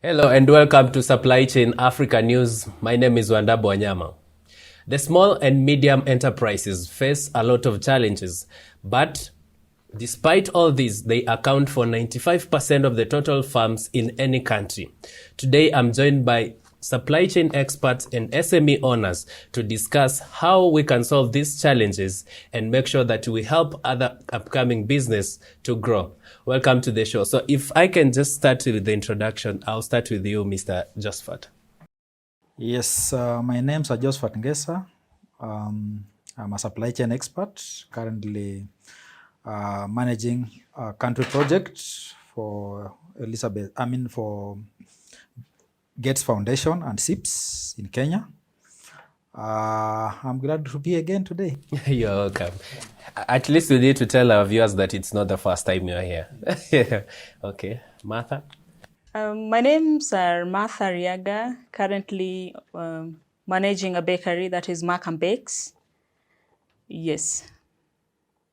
Hello and welcome to Supply Chain Africa News. My name is Wandabo Wanyama. The small and medium enterprises face a lot of challenges, but despite all this, they account for 95% of the total farms in any country. Today, I'm joined by supply chain experts and SME owners to discuss how we can solve these challenges and make sure that we help other upcoming business to grow. Welcome to the show. So if I can just start with the introduction, I'll start with you, Mr. Josephat. Yes, my name's Josephat Ngesah. I'm a supply chain expert, currently managing a country project for for Gates Foundation and SIPS in Kenya. I'm glad to be again today. You're welcome. At least we need to tell our viewers that it's not the first time you're here. Okay. Martha? My name's Martha Riaga, currently managing a bakery that is Mark and Bakes. Yes.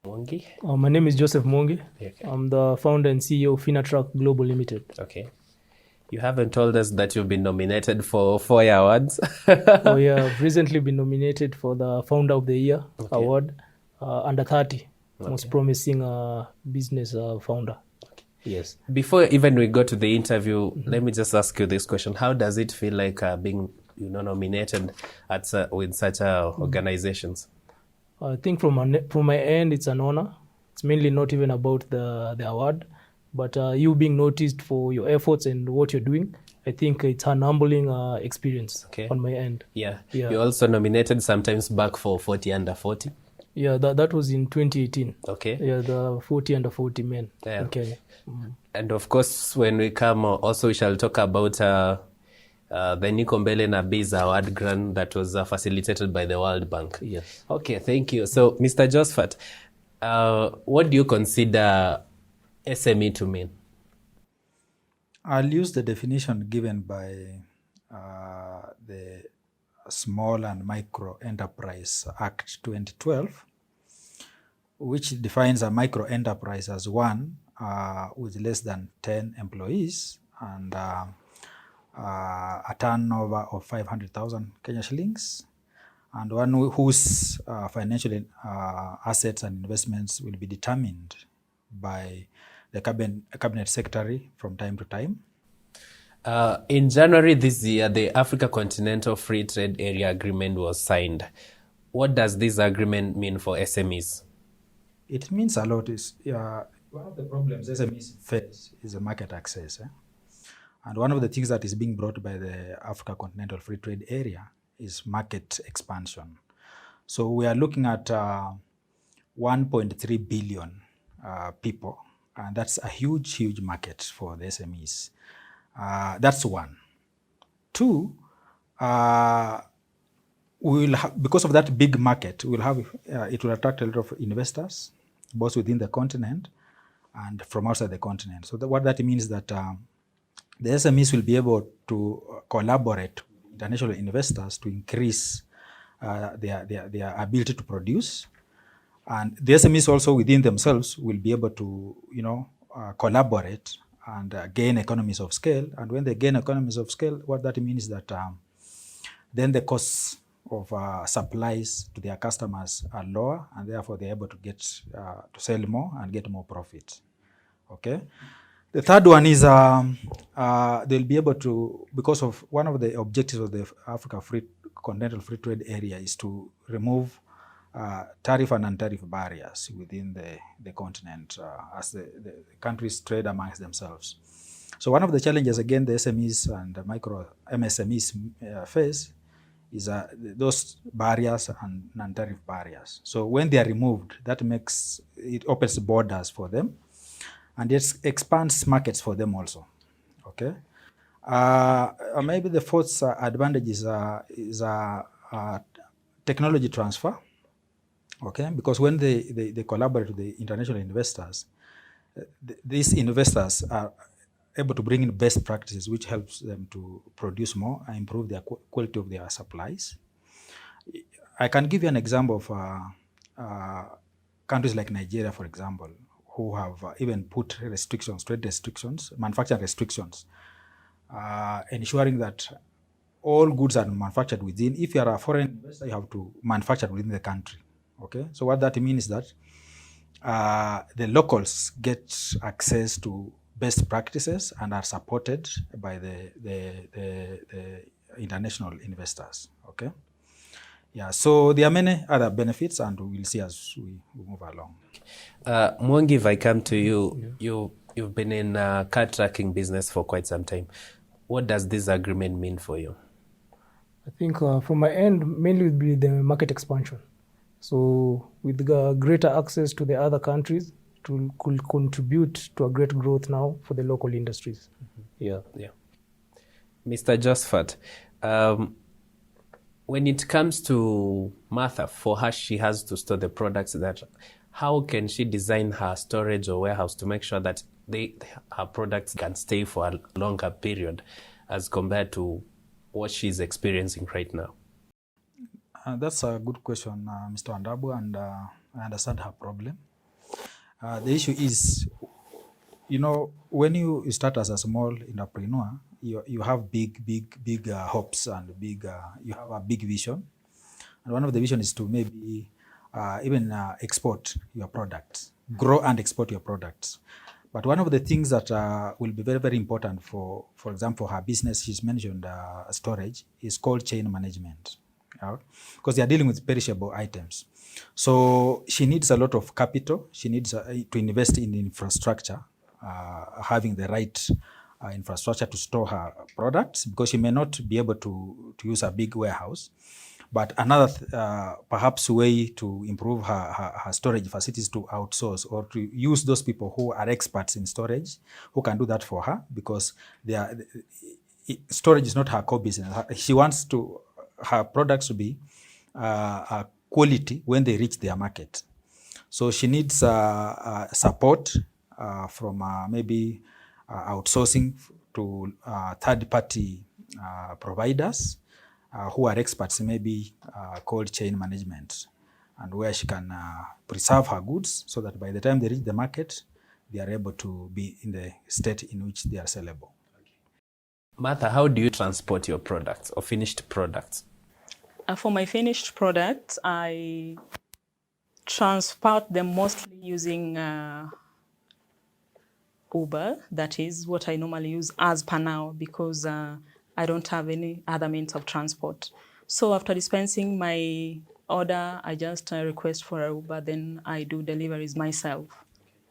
Muongi? My name is Joseph Muongi. Okay. I'm the founder and CEO of Finatruck Global Limited. Okay. You haven't told us that you've been nominated for 4 awards. Oh yeah, I've recently been nominated for the Founder of the Year award, under 30, most promising business founder. Yes. Before even we go to the interview, let me just ask you this question. How does it feel like being nominated at with such organizations? I think from my end, it's an honor. It's mainly not even about the award, but you being noticed for your efforts and what you're doing. I think it's an humbling experience on my end. Yeah. You're also nominated sometimes back for 40 under 40. Yeah, that was in 2018. Okay. Yeah, the 40 under 40 men in Kenya. And of course, when we come, also we shall talk about the Nikombele Nabiz Award grant that was facilitated by the World Bank. Yes. Okay, thank you. So, Mr. Josephat, what do you consider SME to mean? I'll use the definition given by the Small and Micro Enterprise Act 2012, which defines a micro enterprise as one with less than 10 employees and a turnover of 500,000 Kenya shillings, and one whose financial assets and investments will be determined by the cabinet secretary from time to time. In January this year, the Africa Continental Free Trade Area Agreement was signed. What does this agreement mean for SMEs? It means a lot. One of the problems SMEs face is the market access. And one of the things that is being brought by the Africa Continental Free Trade Area is market expansion. So we are looking at 1.3 billion people, and that's a huge market for the SMEs. That's one. Two, we will because of that big market, we'll have it will attract a lot of investors, both within the continent and from outside the continent. So what that means is that the SMEs will be able to collaborate with international investors to increase their ability to produce, and the SMEs also within themselves will be able to collaborate and gain economies of scale. And when they gain economies of scale, what that means is that then the costs of supplies to their customers are lower, and therefore they're able to get to sell more and get more profit. Okay. The third one is they'll be able to, because of one of the objectives of the Africa Continental Free Trade Area is to remove tariff and non-tariff barriers within the continent as the countries trade amongst themselves. So one of the challenges, again, the SMEs and the micro MSMEs face is those barriers and non-tariff barriers. So when they are removed, it opens borders for them, and it expands markets for them also. Okay. Maybe the fourth advantage is technology transfer. Okay, because when they collaborate with the international investors, these investors are able to bring in best practices, which helps them to produce more and improve the quality of their supplies. I can give you an example of countries like Nigeria, for example, who have even put restrictions, trade restrictions, manufacturing restrictions ensuring that all goods are manufactured within. If you are a foreign investor, you have to manufacture within the country. Okay, so what that means is that the locals get access to best practices and are supported by the international investors. Okay, yeah. So there are many other benefits, and we will see as we move along. Muongi, if I come to you, you've been in car tracking business for quite some time. What does this agreement mean for you? I think from my end, mainly would be the market expansion. So with the greater access to the other countries, it could contribute to a great growth now for the local industries. Yeah. Mr. Josephat, when it comes to Martha, for her, she has to store the products that, how can she design her storage or warehouse to make sure that her products can stay for a longer period as compared to what she's experiencing right now? That's a good question, Mr. Wandabu, and I understand her problem. The issue is, when you start as a small entrepreneur, you have big hopes and you have a big vision. And one of the vision is to maybe even export your products, grow and export your products. But one of the things that will be very, very important for example, her business, she's mentioned storage, is called chain management. Because they are dealing with perishable items. So she needs a lot of capital. She needs to invest in infrastructure, having the right infrastructure to store her products, because she may not be able to use a big warehouse. But another perhaps way to improve her storage facilities to outsource or to use those people who are experts in storage, who can do that for her, because storage is not her core business. She wants her products to be quality when they reach their market. So she needs support from maybe outsourcing to third-party providers who are experts, maybe called chain management, and where she can preserve her goods so that by the time they reach the market, they are able to be in the state in which they are sellable. Martha, how do you transport your products or finished products? For my finished products, I transport them mostly using Uber. That is what I normally use as per now, because I don't have any other means of transport. So after dispensing my order, I just request for a Uber, then I do deliveries myself.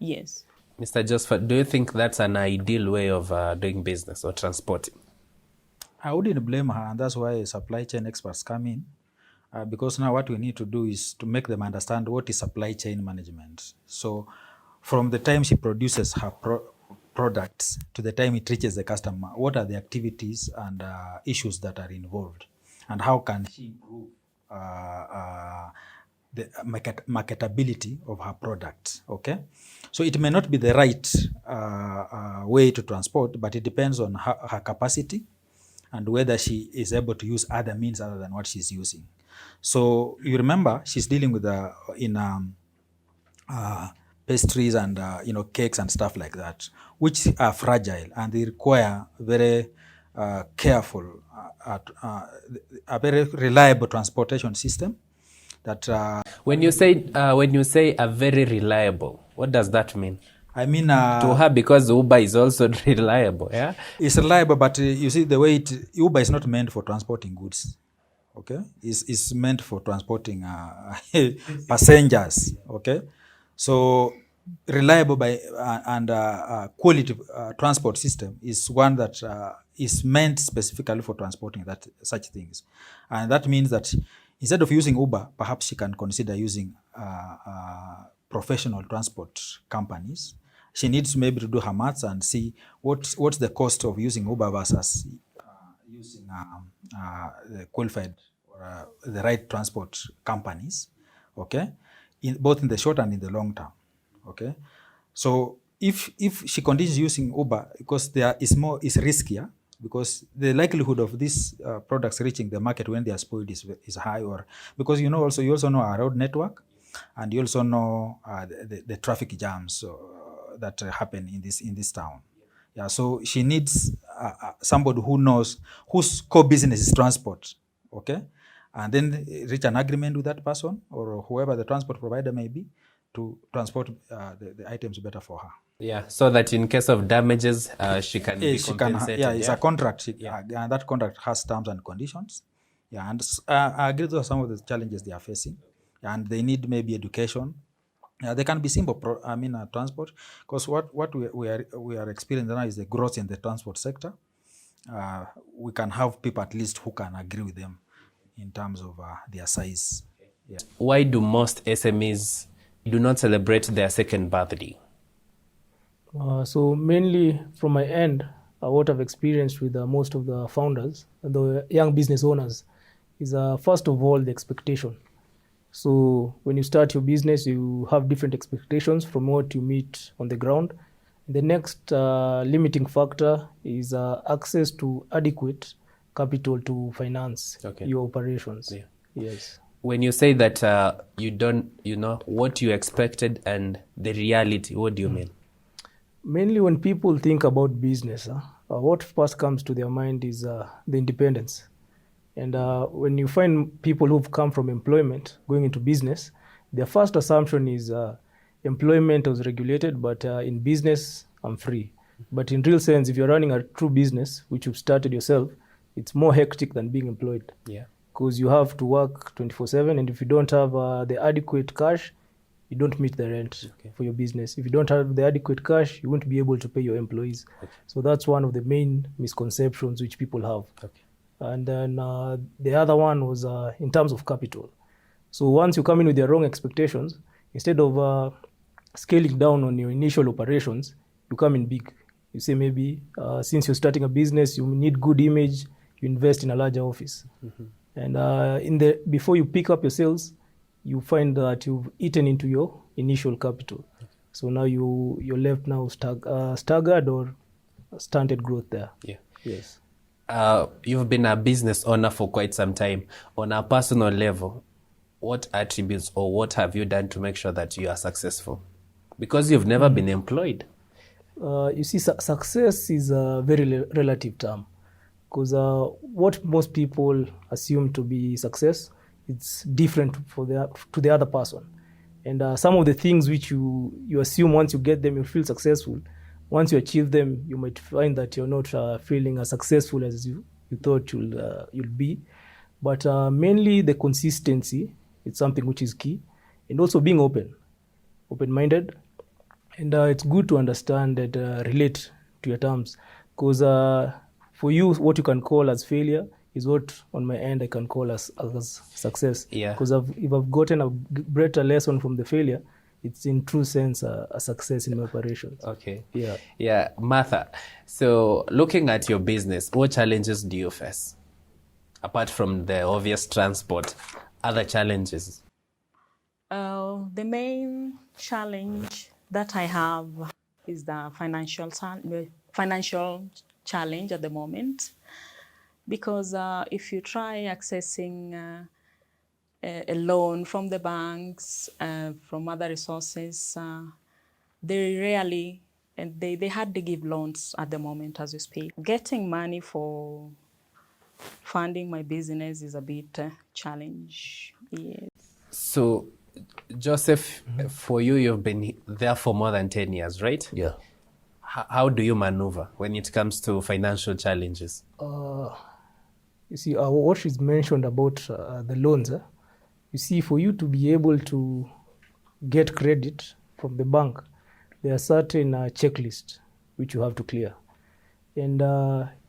Yes. Mr. Josephat, do you think that's an ideal way of doing business or transporting? I wouldn't blame her, and that's why supply chain experts come in, because now what we need to do is to make them understand what is supply chain management. So from the time she produces her products to the time it reaches the customer, what are the activities and issues that are involved, and how can she improve the marketability of her products, okay? So it may not be the right way to transport, but it depends on her capacity and whether she is able to use other means other than what she's using. So you remember, she's dealing with pastries and cakes and stuff like that, which are fragile and they require very careful, a very reliable transportation system. That when you say a very reliable, what does that mean? I mean, to her, because Uber is also reliable, yeah? It's reliable, but you see the way Uber is not meant for transporting goods, okay? It's meant for transporting passengers, okay? So reliable and quality transport system is one that is meant specifically for transporting such things. And that means that instead of using Uber, perhaps she can consider using professional transport companies. She needs maybe to do her maths and see what's the cost of using Uber versus using the qualified or the right transport companies, okay? Both in the short and in the long term, okay? So if she continues using Uber, because is riskier, because the likelihood of these products reaching the market when they are spoiled is high, or because you also know our road network, and you also know the traffic jams that happen in this town. Yeah, so she needs somebody who knows, whose core business is transport, okay? And then reach an agreement with that person or whoever the transport provider may be to transport the items better for her. Yeah, so that in case of damages, she can be She can, compensated. it's a contract. Yeah. And that contract has terms and conditions. Yeah, and I agree with some of the challenges they are facing, and they need maybe education. They can be simple, transport, because what we are experiencing now is the growth in the transport sector. We can have people at least who can agree with them in terms of their size. Yeah. Why do most SMEs do not celebrate their second birthday? So mainly from my end, what I've experienced with most of the founders, the young business owners, is first of all the expectation. So when you start your business, you have different expectations from what you meet on the ground. The next limiting factor is access to adequate capital to finance your operations. Yeah. Yes. When you say that you don't, what you expected and the reality, what do you mean? Mainly when people think about business, what first comes to their mind is the independence. And when you find people who've come from employment going into business, their first assumption is employment was regulated, but in business, I'm free. But in real sense, if you're running a true business, which you've started yourself, it's more hectic than being employed. Yeah. Because you have to work 24/7, and if you don't have the adequate cash, you don't meet the rent for your business. If you don't have the adequate cash, you won't be able to pay your employees. So that's one of the main misconceptions which people have. And then the other one was in terms of capital. So once you come in with your wrong expectations, instead of scaling down on your initial operations, you come in big. You say maybe since you're starting a business, you need good image, you invest in a larger office. And before you pick up your sales, you find that you've eaten into your initial capital. So now you're left now staggered or stunted growth there. Yeah. Yes. You've been a business owner for quite some time. On a personal level, what attributes or what have you done to make sure that you are successful? Because you've never been employed. You see, success is a very relative term. Because what most people assume to be success, it's different to the other person. And some of the things which you assume once you get them, you feel successful. Once you achieve them, you might find that you're not feeling as successful as you thought you'll be. But mainly the consistency, it's something which is key. And also being open-minded. And it's good to understand and relate to your terms. Because for you, what you can call as failure is what on my end I can call as success. Yeah. Because if I've gotten a better lesson from the failure, it's in true sense a success in my operations. Okay. Yeah. Yeah. Martha, so looking at your business, what challenges do you face? Apart from the obvious transport, other challenges? The main challenge that I have is the financial challenge at the moment. Because if you try accessing a loan from the banks, from other resources, they rarely, and they hardly give loans at the moment as we speak. Getting money for funding my business is a bit challenge. Yes. So, Joseph, for you, you've been there for more than 10 years, right? Yeah. How do you maneuver when it comes to financial challenges? You see, what she's mentioned about the loans, you see, for you to be able to get credit from the bank, there are certain checklists which you have to clear. And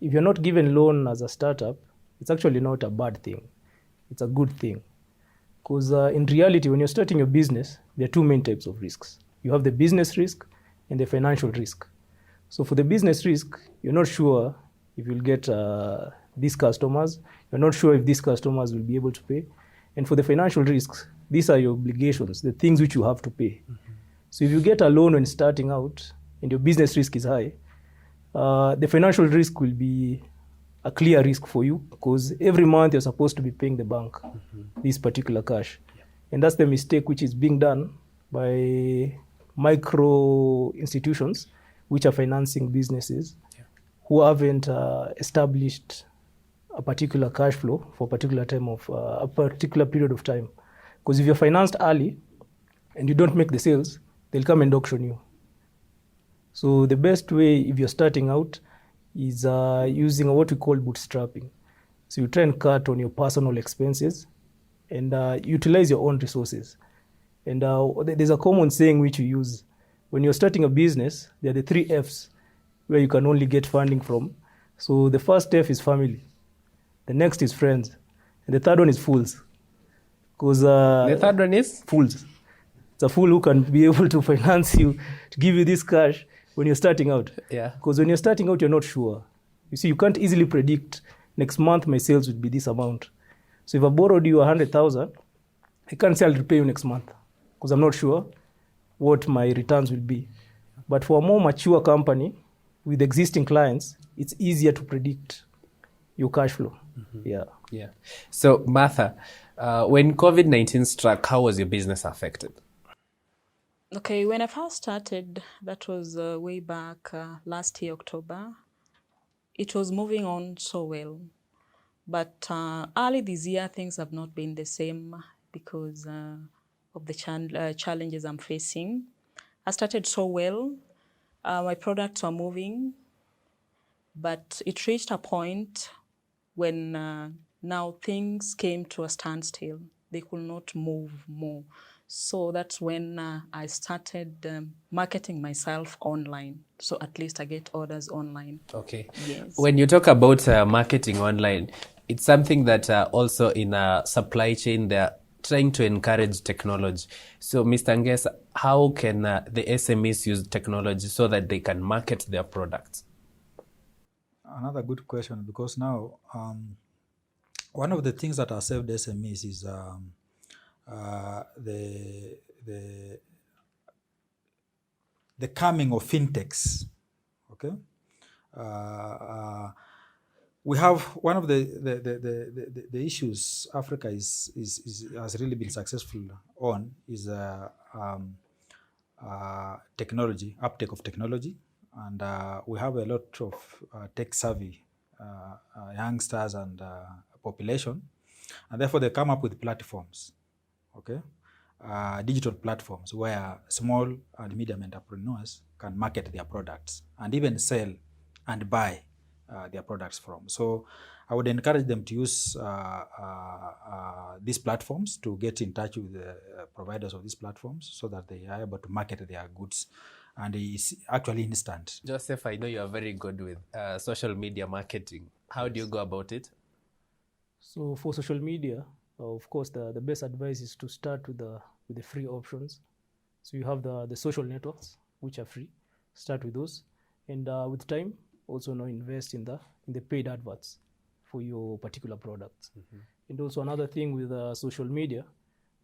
if you're not given loan as a startup, it's actually not a bad thing. It's a good thing. Because in reality, when you're starting your business, there are two main types of risks. You have the business risk and the financial risk. So for the business risk, you're not sure if you'll get these customers. You're not sure if these customers will be able to pay. And for the financial risks, these are your obligations, the things which you have to pay. So if you get a loan when starting out and your business risk is high, the financial risk will be a clear risk for you because every month you're supposed to be paying the bank this particular cash. And that's the mistake which is being done by micro institutions which are financing businesses who haven't established a particular cash flow for a particular period of time. Because if you're financed early and you don't make the sales, they'll come and auction you. So the best way if you're starting out is using what we call bootstrapping. So you try and cut on your personal expenses and utilize your own resources. And there's a common saying which you use. When you're starting a business, there are the 3 Fs where you can only get funding from. So the first F is family. The next is friends. And the third one is fools. Because The third one is? fools. It's a fool who can be able to finance you, to give you this cash when you're starting out. Yeah. Because when you're starting out, you're not sure. You see, you can't easily predict next month my sales would be this amount. So if I borrowed you 100,000, I can't say I'll repay you next month because I'm not sure what my returns will be. But for a more mature company with existing clients, it's easier to predict your cash flow. Yeah. Yeah. So, Martha, when COVID-19 struck, how was your business affected? Okay, when I first started, that was way back last year, October. It was moving on so well. But early this year, things have not been the same because of the challenges I'm facing. I started so well. My products were moving, but it reached a point when now things came to a standstill. They could not move more. So that's when I started marketing myself online. So at least I get orders online. Okay. Yes. When you talk about marketing online, it's something that also in a supply chain, they're trying to encourage technology. So, Mr. Ngesah, how can the SMEs use technology so that they can market their products? Another good question, because now one of the things that have saved SMEs is the coming of fintechs. Okay, we have one of the issues Africa has really been successful on is technology, uptake of technology, and we have a lot of tech savvy youngsters and population, and therefore they come up with platforms. Okay, digital platforms where small and medium entrepreneurs can market their products and even sell and buy their products from. So I would encourage them to use these platforms to get in touch with the providers of these platforms so that they are able to market their goods, and it's actually instant. Joseph, I know you are very good with social media marketing. How do you go about it? So for social media, of course, the best advice is to start with the free options. So you have the social networks, which are free. Start with those, and with time, also now invest in the paid adverts for your particular products. And also another thing with social media,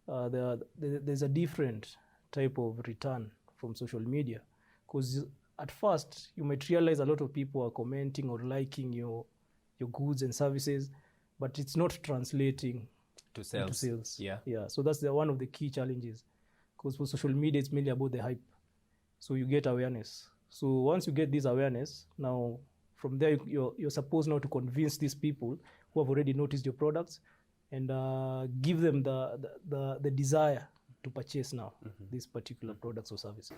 there's a different type of return from social media, because at first you might realize a lot of people are commenting or liking your goods and services, but it's not translating To sales. Yeah. So that's one of the key challenges, because for social media it's mainly about the hype. So you get awareness. So once you get this awareness, now from there you're supposed now to convince these people who have already noticed your products and give them the desire to purchase now these particular products or services.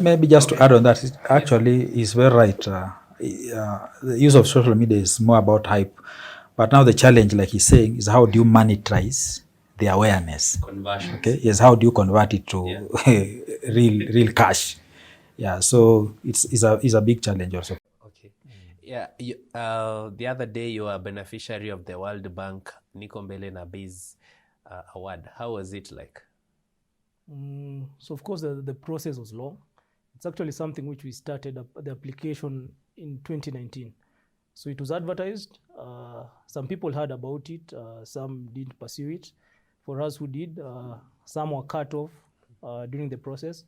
Maybe just to add on that, it actually is very right. The use of social media is more about hype, but now the challenge, like he's saying, is how do you monetize the awareness? Conversion. Okay, yes, how do you convert it to real cash? Yeah, so it's a big challenge also. Okay. Yeah. The other day you were a beneficiary of the World Bank Nikombele Nabiz award. How was it like? So of course the process was long. It's actually something which we started the application in 2019. So it was advertised. Some people heard about it. Some didn't pursue it. For us who did, some were cut off during the process.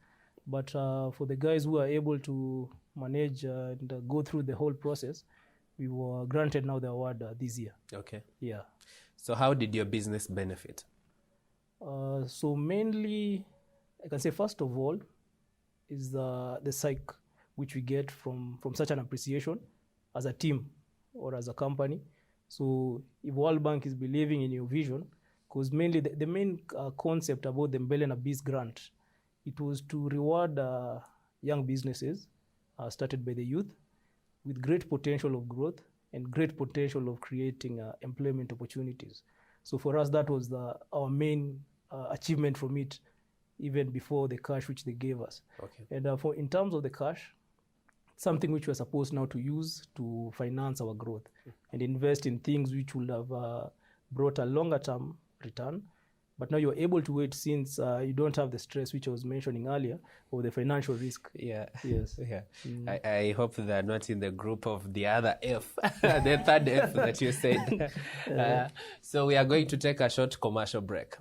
But for the guys who are able to manage and go through the whole process, we were granted now the award this year. Okay. Yeah. So how did your business benefit? So mainly, I can say first of all, is the which we get from such an appreciation as a team or as a company. So if World Bank is believing in your vision, because mainly the main concept about the Mbele na Biz grant, it was to reward young businesses started by the youth with great potential of growth and great potential of creating employment opportunities. So for us, that was our main achievement from it, even before the cash which they gave us. Okay. And in terms of the cash, something which we're supposed now to use to finance our growth and invest in things which will have brought a longer term return. But now you're able to wait since you don't have the stress which I was mentioning earlier or the financial risk. Yeah. Yes. Yeah. I hope they're not in the group of the other F, the third F that you said. So we are going to take a short commercial break.